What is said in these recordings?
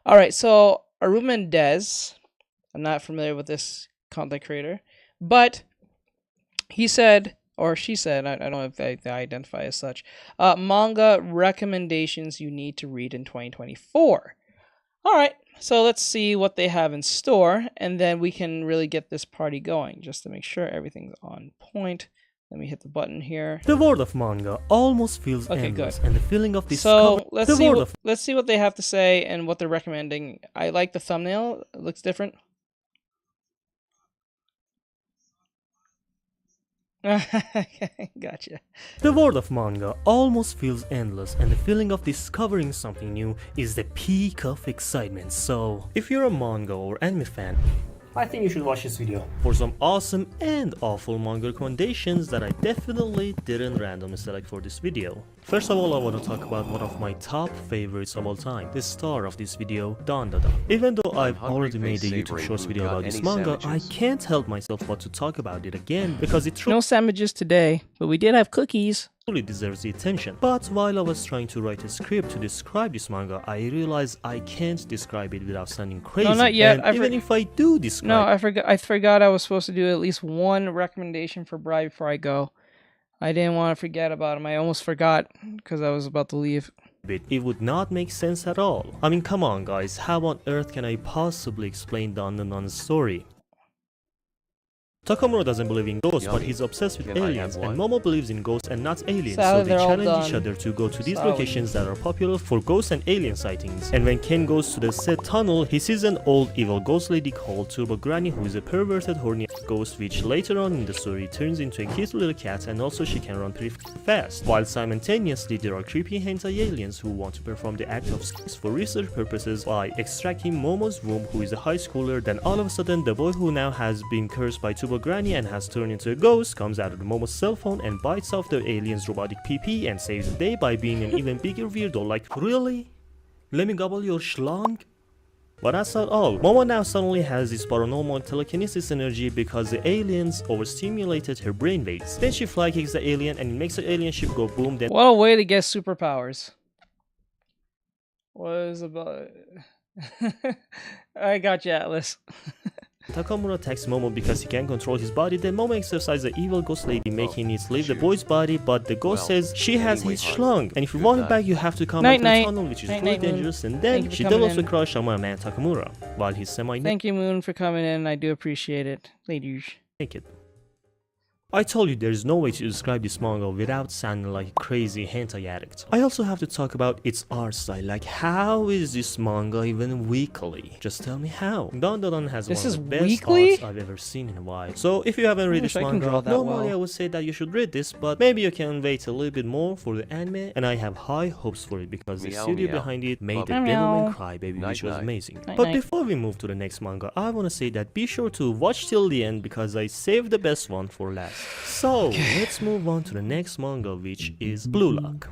All right, so Aru Mendez, I'm not familiar with this content creator, but he said, or she said, I don't know if they identify as such, manga recommendations you need to read in 2024. All right, so let's see what they have in store, and then we can really get this party going, just to make sure everything's on point. Let me hit the button here. The world of manga almost feels Okay, endless, good. and the feeling of discovery. So let's see what they have to say and what they're recommending. I like the thumbnail; it looks different. Gotcha. The world of manga almost feels endless, and the feeling of discovering something new is the peak of excitement. So, if you're a manga or anime fan, I think you should watch this video for some awesome and awful manga recommendations that I definitely didn't randomly select for this video. First of all, I want to talk about one of my top favorites of all time, the star of this video, Dan. Even though I've already made a YouTube Shorts video about this manga, I can't help myself but to talk about it again because it No sandwiches today, but we did have cookies. Truly deserves the attention. But while I was trying to write a script to describe this manga, I realized I can't describe it without sounding crazy. No, not yet. And even if I do describe No, I forgot I was supposed to do at least one recommendation for Bri before I go. I didn't want to forget about him. I almost forgot because I was about to leave. It would not make sense at all. I mean, come on guys, how on earth can I possibly explain Dandan's story? Takamura doesn't believe in ghosts, but he's obsessed with aliens, and Momo believes in ghosts and not aliens, so they challenge each other to go to these locations that are popular for ghost and alien sightings. And when Ken goes to the said tunnel, he sees an old evil ghost lady called Turbo Granny, who is a perverted horny ghost, which later on in the story turns into a cute little cat, and also she can run pretty fast. While simultaneously there are creepy hentai aliens who want to perform the act of sex for research purposes by extracting Momo's womb, who is a high schooler. Then all of a sudden the boy who now has been cursed by Turbo Granny and has turned into a ghost comes out of the Momo's cell phone and bites off the alien's robotic PP and saves the day by being an even bigger weirdo. Like, really? Let me gobble your schlong? But that's not all. Momo now suddenly has this paranormal telekinesis energy because the aliens overstimulated her brainwaves. Then she fly kicks the alien and it makes the alien ship go boom. Then what a way to get superpowers. Was about I got you, Atlas. Takamura attacks Momo because he can't control his body. Then Momo exercises the evil ghost lady, making it leave the boy's body, but the ghost says she has his schlong, and if you want it back you have to come back to the tunnel, which is really dangerous. And then she develops a crush on my man Takamura, while he's semi-naked. Thank you, Moon, for coming in. I do appreciate it. Ladies. Naked. I told you there's no way to describe this manga without sounding like a crazy hentai addict. I also have to talk about its art style. Like, how is this manga even weekly? Just tell me how. Dandadan has one of the best arts I've ever seen in a while. So if you haven't read this manga, normally I would say that you should read this, but maybe you can wait a little bit more for the anime, and I have high hopes for it because the studio behind it made the Devilman Cry Baby, which was amazing. But before we move to the next manga, I want to say that be sure to watch till the end because I saved the best one for last. So, let's move on to the next manga, which is Blue Lock.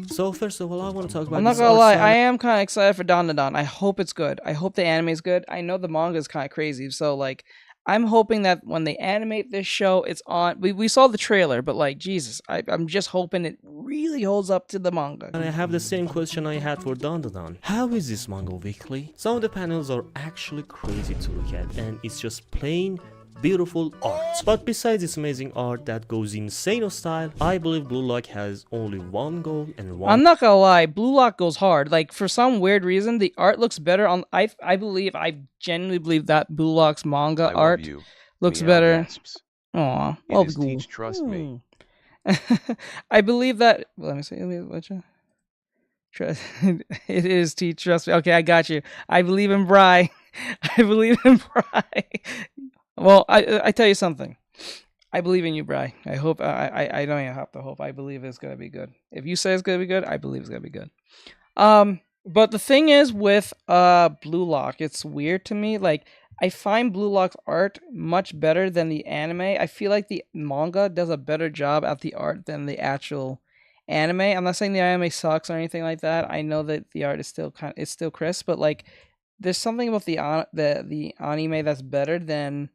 So first of all, I want to talk about I'm not gonna lie, I am kind of excited for Dandadan. I hope it's good. I hope the anime is good. I know the manga is kind of crazy, so like, I'm hoping that when they animate this show, it's on. We saw the trailer, but like, Jesus, I'm just hoping it really holds up to the manga. And I have the same question I had for Dandadan. How is this manga weekly? Some of the panels are actually crazy to look at, and it's just plain beautiful art. But besides this amazing art that goes insane style, I believe Blue Lock has only one goal and one. I'm not gonna lie, Blue Lock goes hard. Like, for some weird reason, the art looks better on. I genuinely believe that Blue Lock's manga art looks better. Aw, well, teach, trust me. I believe that. Let me see. Trust. It is teach. Trust me. Okay, I got you. I believe in Bri. I believe in Bri. Well, I tell you something. I believe in you, Bri. I hope. I don't even have to hope. I believe it's gonna be good. If you say it's gonna be good, I believe it's gonna be good. But the thing is with Blue Lock, it's weird to me. Like, I find Blue Lock's art much better than the anime. I feel like the manga does a better job at the art than the actual anime. I'm not saying the anime sucks or anything like that. I know that the art is still it's still crisp, but like, there's something about the anime that's better than.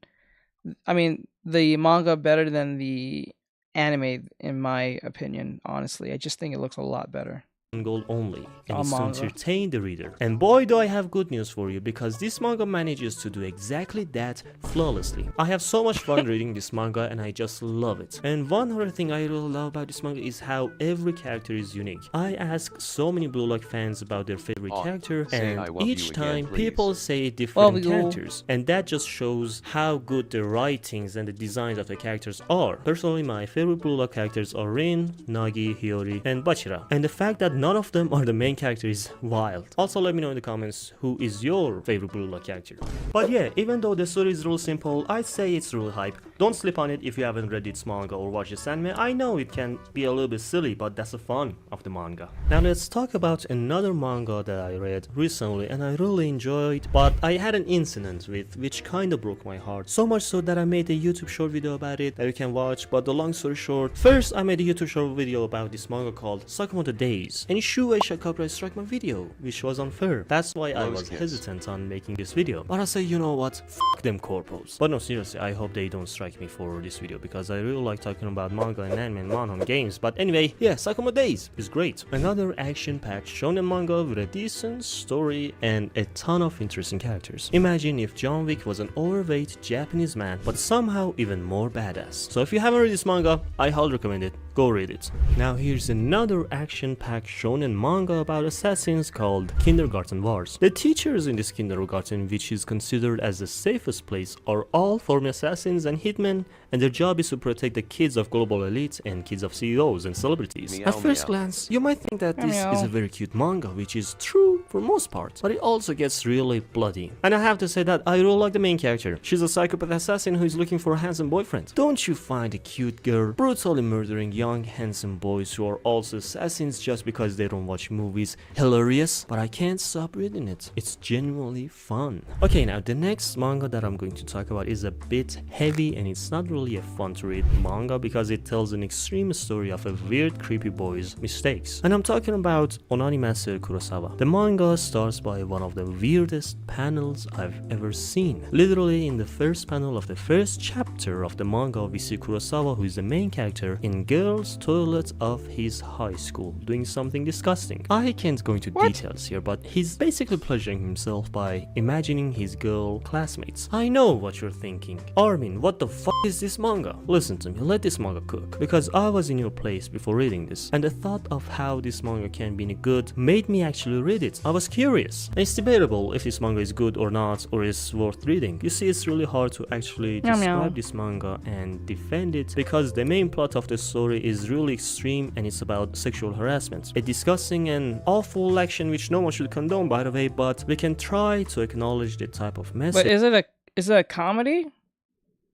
I mean, the manga better than the anime, in my opinion. Honestly, I just think it looks a lot better. Goal only, and it's to entertain the reader. And boy, do I have good news for you, because this manga manages to do exactly that flawlessly. I have so much fun reading this manga, and I just love it. And one other thing I really love about this manga is how every character is unique. I ask so many Blue Lock fans about their favorite character, and each time people say different characters, and that just shows how good the writings and the designs of the characters are. Personally, my favorite Blue Lock characters are Rin, Nagi, Hiyori, and Bachira, and the fact that none of them are the main character is wild. Also, let me know in the comments who is your favorite Blue Lock character. But yeah, even though the story is real simple, I'd say it's real hype. Don't sleep on it if you haven't read its manga or watched its anime. I know it can be a little bit silly, but that's the fun of the manga. Now let's talk about another manga that I read recently and I really enjoyed, but I had an incident with which kinda broke my heart. So much so that I made a YouTube short video about it that you can watch, but the long story short, first I made a YouTube short video about this manga called Sakamoto Days, and Shueisha copyright struck my video, which was unfair. That's why I was hesitant on making this video. But I say, you know what, f them corpos. But no, seriously, I hope they don't strike me for this video, because I really like talking about manga and anime and manhwa games. But anyway, yeah, Sakamoto Days is great. Another action-packed shonen manga with a decent story and a ton of interesting characters. Imagine if John Wick was an overweight Japanese man, but somehow even more badass. So if you haven't read this manga, I highly recommend it. Go read it. Now here's another action-packed shonen manga about assassins called Kindergarten Wars. The teachers in this kindergarten, which is considered as the safest place, are all former assassins and hitmen, and their job is to protect the kids of global elites and kids of CEOs and celebrities. At first glance, you might think that this is a very cute manga, which is true for most part, but it also gets really bloody. And I have to say that I really like the main character. She's a psychopath assassin who is looking for a handsome boyfriend. Don't you find a cute girl brutally murdering young handsome boys who are also assassins just because they don't watch movies hilarious? But I can't stop reading it. It's genuinely fun. Okay, now the next manga that I'm going to talk about is a bit heavy, and it's not really a fun to read manga because it tells an extreme story of a weird creepy boy's mistakes. And I'm talking about Onani Master Kurosawa. The manga starts by one of the weirdest panels I've ever seen. Literally in the first panel of the first chapter of the manga, we see Kurosawa, who is the main character, in girls' toilet of his high school doing something disgusting. I can't go into details here, but he's basically pleasuring himself by imagining his girl classmates. I know what you're thinking. Armin, what the fuck is this manga? Listen to me, let this manga cook. Because I was in your place before reading this, and the thought of how this manga can be good made me actually read it. I was curious. And it's debatable if this manga is good or not, or is worth reading. You see, it's really hard to actually describe this manga and defend it, because the main plot of the story is really extreme, and it's about sexual harassment. A disgusting and awful action which no one should condone, by the way, but we can try to acknowledge the type of message. But is it a comedy?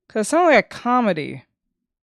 Because it sounds like a comedy,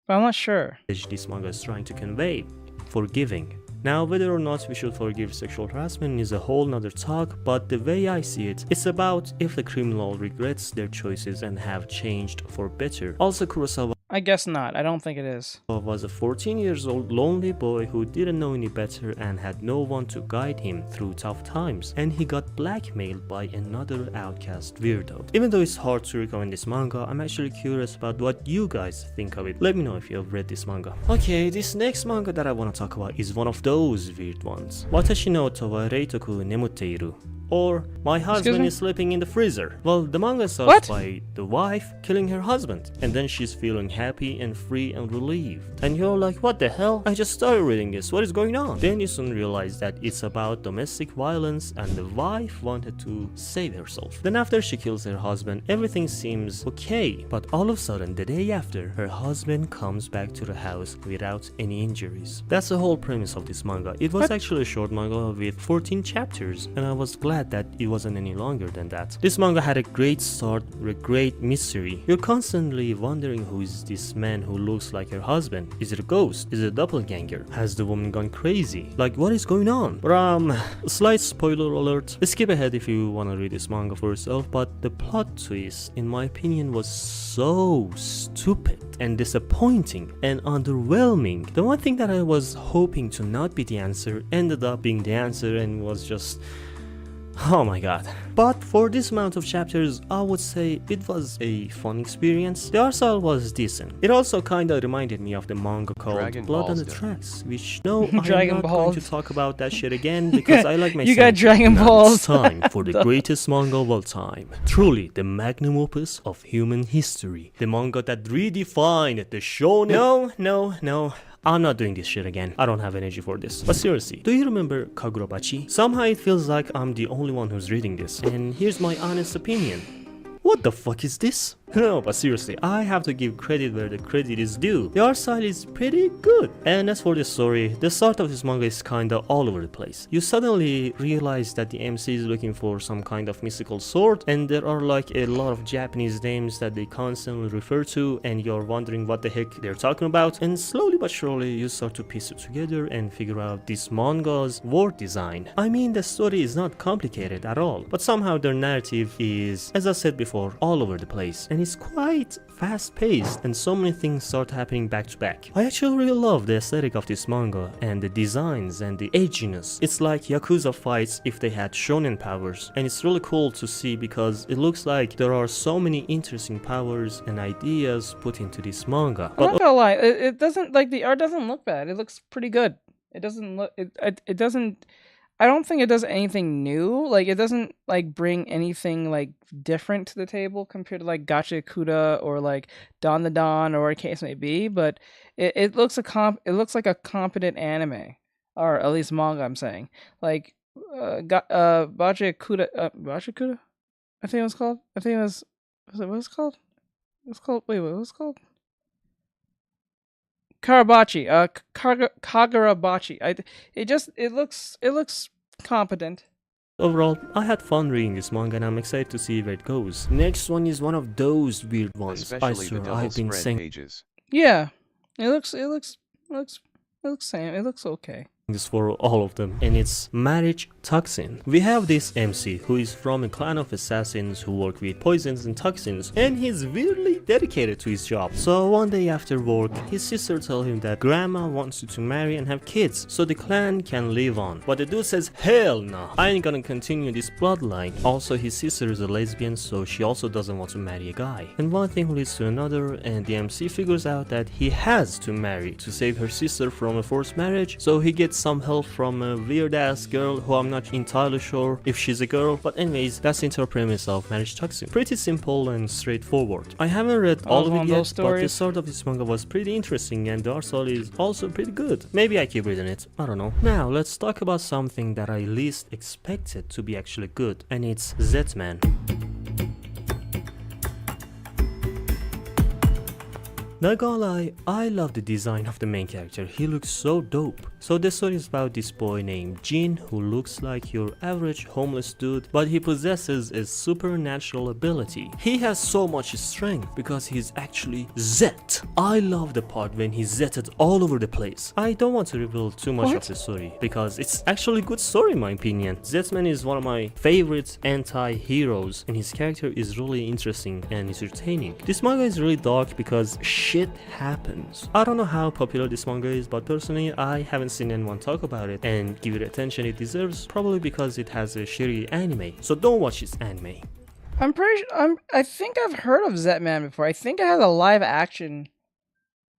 but I'm not sure. This manga is trying to convey. Forgiving. Now, whether or not we should forgive sexual harassment is a whole nother talk, but the way I see it, it's about if the criminal regrets their choices and have changed for better. Also, Kurosawa I guess not. I don't think it is. Was a 14-year-old lonely boy who didn't know any better and had no one to guide him through tough times, and he got blackmailed by another outcast weirdo. Even though it's hard to recommend this manga, I'm actually curious about what you guys think of it. Let me know if you have read this manga. Okay, this next manga that I want to talk about is one of those weird ones. Watashi no oto wa reitoku nemutteiru. Or, my husband is sleeping in the freezer. Well, the manga starts by the wife killing her husband, and then she's feeling happy and free and relieved. And you're like, what the hell? I just started reading this, what is going on? Then you soon realize that it's about domestic violence and the wife wanted to save herself. Then after she kills her husband, everything seems okay. But all of a sudden, the day after, her husband comes back to the house without any injuries. That's the whole premise of this manga. It was actually a short manga with 14 chapters, and I was glad that it wasn't any longer than that. This manga had a great start, a great mystery. You're constantly wondering who is this man who looks like her husband. Is it a ghost? Is it a doppelganger? Has the woman gone crazy? Like, what is going on? But slight spoiler alert. Skip ahead if you want to read this manga for yourself, but the plot twist, in my opinion, was so stupid and disappointing and underwhelming. The one thing that I was hoping to not be the answer ended up being the answer and was just Oh my god. But for this amount of chapters, I would say it was a fun experience. The art style was decent. It also kinda reminded me of the manga called Blood on the Tracks, which no, I'm not going to talk about that shit again because I like my You got Dragon Balls. It's time for the greatest manga of all time. Truly, the magnum opus of human history. The manga that redefined the shonen. No. I'm not doing this shit again. I don't have energy for this. But seriously, do you remember Kagurabachi? Somehow it feels like I'm the only one who's reading this. And here's my honest opinion. What the fuck is this? No, but seriously, I have to give credit where the credit is due. The art style is pretty good. And as for the story, the start of this manga is kinda all over the place. You suddenly realize that the MC is looking for some kind of mystical sword, and there are like a lot of Japanese names that they constantly refer to, and you're wondering what the heck they're talking about. And slowly but surely, you start to piece it together and figure out this manga's world design. I mean, the story is not complicated at all, but somehow their narrative is, as I said before, all over the place. And it's quite fast-paced, and so many things start happening back to back. I actually really love the aesthetic of this manga, and the designs and the edginess. It's like Yakuza fights if they had shonen powers, and it's really cool to see because it looks like there are so many interesting powers and ideas put into this manga. I'm not gonna lie, it doesn't, like, the art doesn't look bad. It looks pretty good. It doesn't look, it doesn't, I don't think it does anything new. Like, it doesn't, like, bring anything, like, different to the table compared to, like, Gacha Kuda or, like, Don the Don or what case may be. But it looks like a competent anime, or at least manga. I'm saying, like, Bachi Kuda, Bachi Kuda, I think it was called. I think it was it what was it called? It was called. Wait, what was it called? Karabachi, Kagurabachi. It looks competent. Overall, I had fun reading this manga and I'm excited to see where it goes. Next one is one of those weird ones. Especially I swear the I've been saying pages. Yeah, it looks same. It looks okay. this for all of them, and it's marriage toxin. We have this MC who is from a clan of assassins who work with poisons and toxins, and he's weirdly dedicated to his job. So one day after work, his sister tells him that grandma wants you to marry and have kids so the clan can live on. But the dude says, hell no, I ain't gonna continue this bloodline. Also, his sister is a lesbian, so she also doesn't want to marry a guy. And one thing leads to another, and the MC figures out that he has to marry to save her sister from a forced marriage, so he gets some help from a weird ass girl who I'm not entirely sure if she's a girl, but anyways, that's the entire premise of Marriage Toxin. Pretty simple and straightforward. I haven't read all of it yet, but the start of this manga was pretty interesting and the art style is also pretty good. Maybe I keep reading it, I don't know. Now let's talk about something that I least expected to be actually good, and it's Z-Man. Not gonna lie, I love the design of the main character, he looks so dope. So the story is about this boy named Jin who looks like your average homeless dude, but he possesses a supernatural ability. He has so much strength because he's actually Zet. I love the part when he's Zetted all over the place. I don't want to reveal too much of the story because it's actually a good story in my opinion. Zetman is one of my favorite anti-heroes and his character is really interesting and entertaining. This manga is really dark because shit happens. I don't know how popular this manga is, but personally I haven't seen anyone talk about it and give it attention it deserves, probably because it has a shitty anime. So don't watch this anime. I think I've heard of Z-Man before. I think it has a live action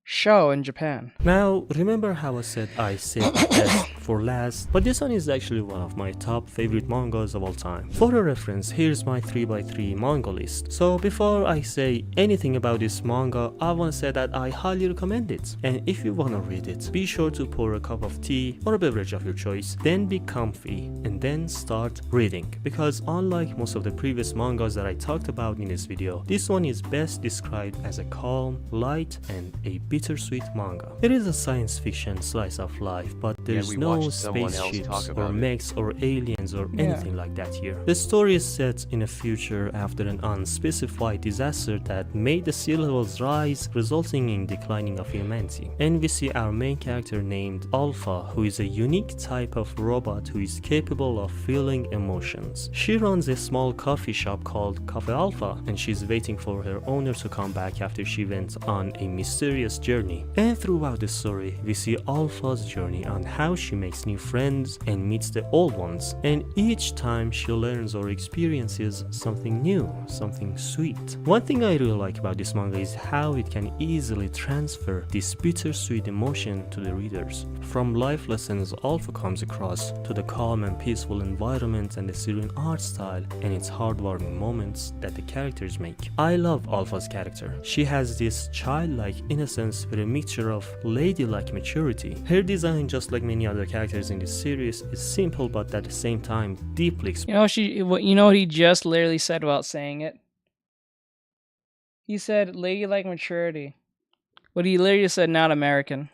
show in Japan. Now, remember how I said I saved the best for last, but this one is actually one of my top favorite mangas of all time. For a reference, here's my 3x3 manga list. So before I say anything about this manga, I want to say that I highly recommend it. And if you want to read it, be sure to pour a cup of tea or a beverage of your choice, then be comfy, and then start reading. Because unlike most of the previous mangas that I talked about in this video, this one is best described as a calm, light, and a bittersweet manga. It is a science fiction slice of life, but there's no spaceships or mechs or aliens or anything like that here. The story is set in a future after an unspecified disaster that made the sea levels rise, resulting in declining of humanity. And we see our main character named Alpha, who is a unique type of robot who is capable of feeling emotions. She runs a small coffee shop called Cafe Alpha, and she's waiting for her owner to come back after she went on a mysterious journey. And throughout the story, we see Alpha's journey on how she makes new friends and meets the old ones, and each time she learns or experiences something new, something sweet. One thing I really like about this manga is how it can easily transfer this bittersweet emotion to the readers. From life lessons Alpha comes across to the calm and peaceful environment and the serene art style and its heartwarming moments that the characters make. I love Alpha's character. She has this childlike innocence with a mixture of ladylike maturity. Her design, just like many other characters in this series, is simple but at the same time deeply expressive. You know what he just literally said about saying it? He said ladylike maturity. What he literally said, not American.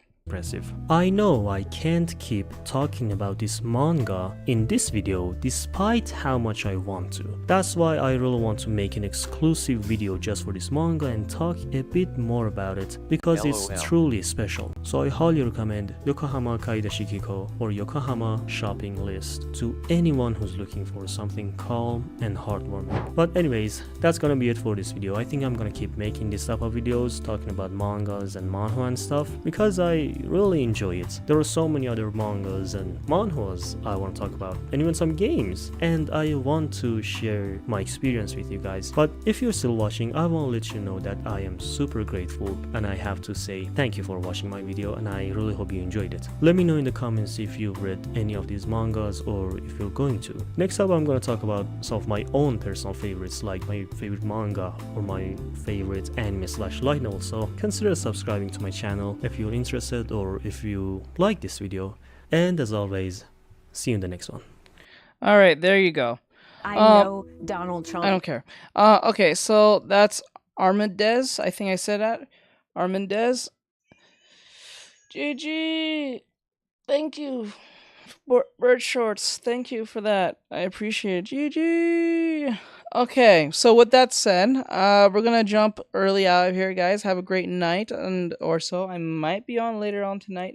I know I can't keep talking about this manga in this video despite how much I want to. That's why I really want to make an exclusive video just for this manga and talk a bit more about it because it's truly special. So I highly recommend Yokohama Kaida Shikiko or Yokohama Shopping List to anyone who's looking for something calm and heartwarming. But anyways, that's gonna be it for this video. I think I'm gonna keep making this type of videos talking about mangas and manhwa and stuff because I really enjoy it. There are so many other mangas and manhwas I want to talk about, and even some games, and I want to share my experience with you guys. But if you're still watching, I want to let you know that I am super grateful, and I have to say thank you for watching my video, and I really hope you enjoyed it. Let me know in the comments if you've read any of these mangas or if you're going to. Next up, I'm going to talk about some of my own personal favorites, like my favorite manga or my favorite anime/light novel, so consider subscribing to my channel if you're interested or if you like this video. And as always, see you in the next one. All right, there you go. I know Donald Trump. I don't care. Okay, so that's Armendez. I think I said that. Armendez. GG. Thank you. Bird shorts. Thank you for that. I appreciate it. GG. Okay, so with that said, we're gonna jump early out of here, guys. Have a great night, or so. I might be on later on tonight.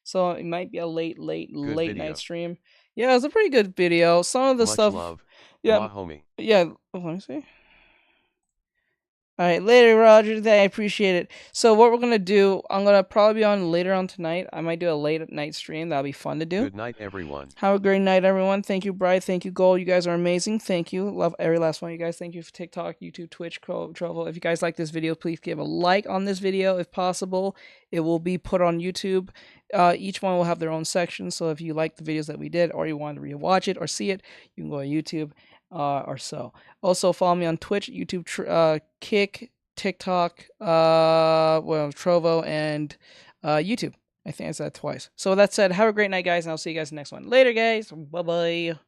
So it might be a late night stream. Yeah, it was a pretty good video. Some of the stuff. Love. Yeah, homie. yeah. Let me see. All right, later, Roger. I appreciate it. So what we're gonna do, I'm gonna probably be on later on tonight. I might do a late night stream. That'll be fun to do. Good night, everyone. Have a great night, everyone. Thank you, Bri. Thank you, Gold. You guys are amazing. Thank you. Love every last one of you guys. Thank you for TikTok, YouTube, Twitch, Trovo. If you guys like this video, please give a like on this video if possible. It will be put on YouTube. Each one will have their own section. So if you like the videos that we did, or you want to rewatch it or see it, you can go to YouTube or so. Also, follow me on Twitch, YouTube, Kick, TikTok, Trovo, and YouTube. I think I said that twice. So with that said, have a great night, guys, and I'll see you guys in the next one. Later, guys. Bye-bye.